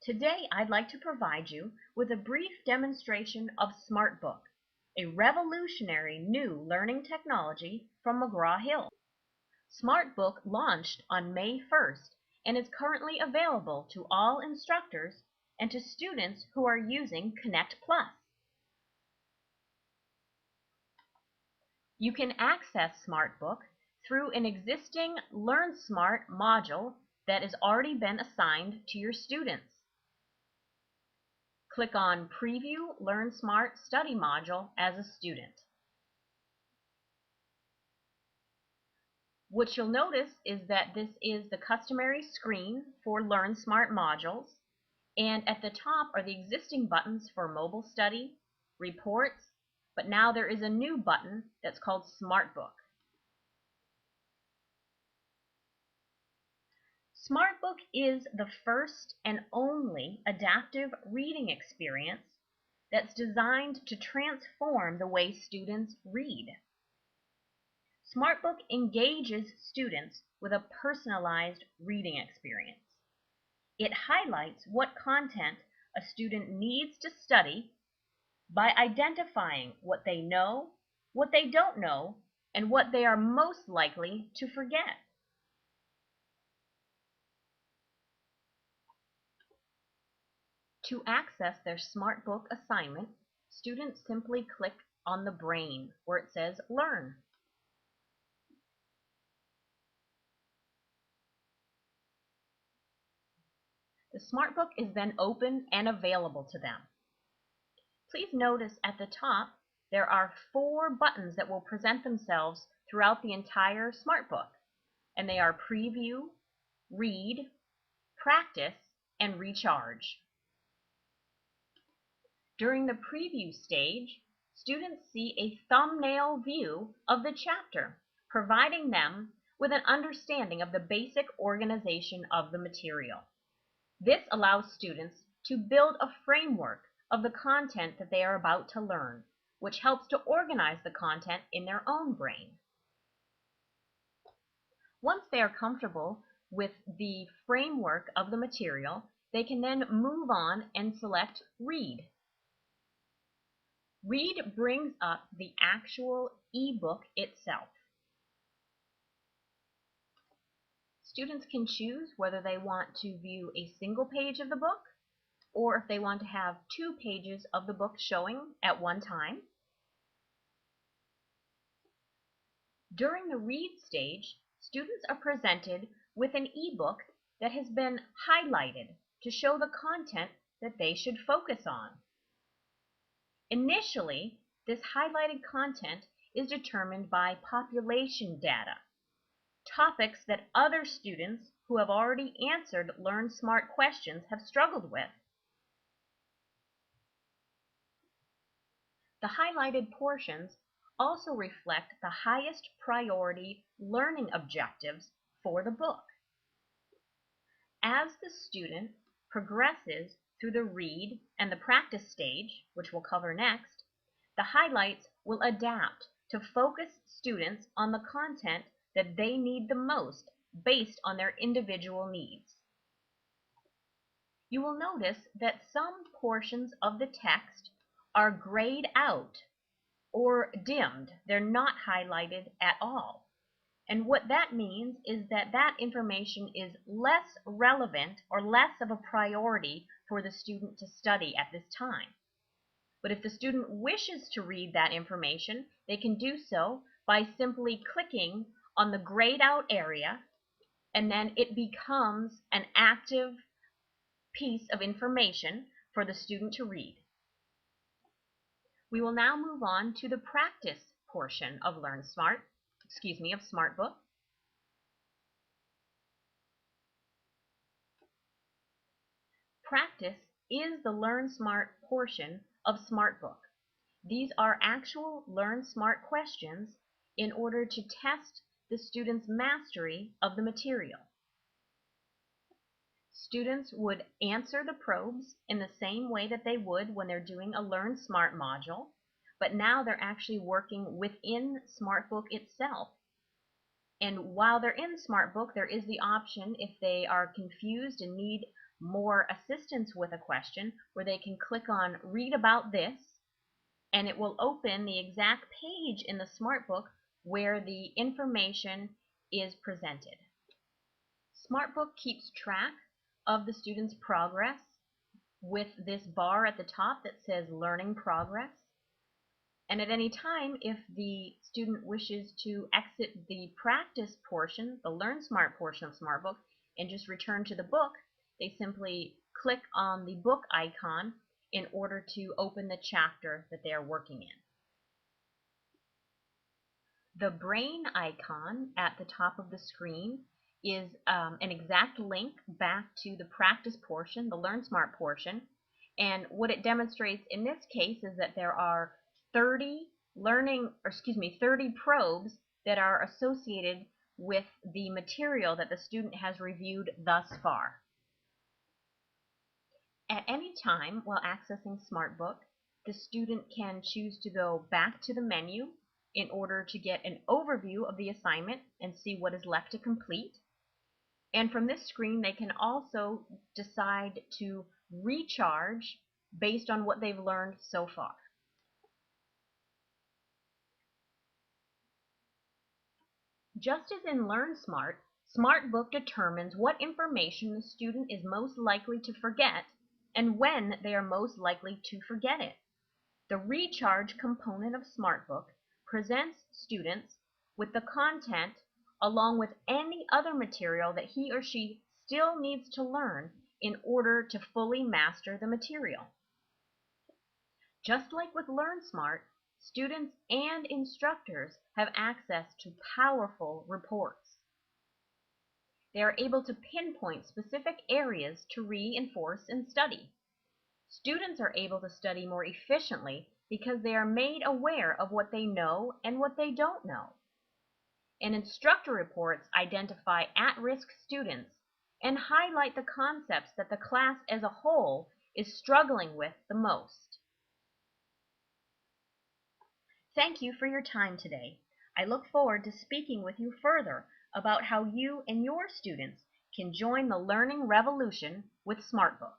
Today I'd like to provide you with a brief demonstration of SmartBook, a revolutionary new learning technology from McGraw-Hill. SmartBook launched on May 1st and is currently available to all instructors and to students who are using Connect Plus. You can access SmartBook through an existing LearnSmart module that has already been assigned to your students. Click on Preview LearnSmart Study Module as a student. What you'll notice is that this is the customary screen for LearnSmart modules, and at the top are the existing buttons for Mobile Study, Reports, but now there is a new button that's called SmartBook. SmartBook is the first and only adaptive reading experience that's designed to transform the way students read. SmartBook engages students with a personalized reading experience. It highlights what content a student needs to study by identifying what they know, what they don't know, and what they are most likely to forget. To access their SmartBook assignment, students simply click on the brain where it says Learn. The SmartBook is then open and available to them. Please notice at the top there are 4 buttons that will present themselves throughout the entire SmartBook, and they are Preview, Read, Practice, and Recharge. During the preview stage, students see a thumbnail view of the chapter, providing them with an understanding of the basic organization of the material. This allows students to build a framework of the content that they are about to learn, which helps to organize the content in their own brain. Once they are comfortable with the framework of the material, they can then move on and select Read. Read brings up the actual ebook itself. Students can choose whether they want to view a single page of the book or if they want to have 2 pages of the book showing at one time. During the read stage, students are presented with an ebook that has been highlighted to show the content that they should focus on. Initially, this highlighted content is determined by population data, topics that other students who have already answered LearnSmart questions have struggled with. The highlighted portions also reflect the highest priority learning objectives for the book. As the student progresses through the read and the practice stage, which we'll cover next, the highlights will adapt to focus students on the content that they need the most based on their individual needs. You will notice that some portions of the text are grayed out or dimmed. They're not highlighted at all. And what that means is that that information is less relevant or less of a priority for the student to study at this time. But if the student wishes to read that information, they can do so by simply clicking on the grayed out area, and then it becomes an active piece of information for the student to read. We will now move on to the practice portion of SmartBook. Practice is the LearnSmart portion of SmartBook. These are actual LearnSmart questions in order to test the student's mastery of the material. Students would answer the probes in the same way that they would when they're doing a LearnSmart module, but now they're actually working within SmartBook itself. And while they're in SmartBook, there is the option, if they are confused and need more assistance with a question where they can click on Read About This, and it will open the exact page in the SmartBook where the information is presented. SmartBook keeps track of the student's progress with this bar at the top that says Learning Progress. And at any time, if the student wishes to exit the practice portion, the Learn Smart portion of SmartBook, and just return to the book, they simply click on the book icon in order to open the chapter that they are working in. The brain icon at the top of the screen is an exact link back to the practice portion, the Learn Smart portion. And what it demonstrates in this case is that there are 30 probes that are associated with the material that the student has reviewed thus far. At any time while accessing SmartBook, the student can choose to go back to the menu in order to get an overview of the assignment and see what is left to complete. And from this screen, they can also decide to recharge based on what they've learned so far. Just as in Learn Smart, SmartBook determines what information the student is most likely to forget and when they are most likely to forget it. The recharge component of SmartBook presents students with the content along with any other material that he or she still needs to learn in order to fully master the material. Just like with Learn Smart, students and instructors have access to powerful reports. They are able to pinpoint specific areas to reinforce and study. Students are able to study more efficiently because they are made aware of what they know and what they don't know. And instructor reports identify at-risk students and highlight the concepts that the class as a whole is struggling with the most. Thank you for your time today. I look forward to speaking with you further about how you and your students can join the learning revolution with SmartBook.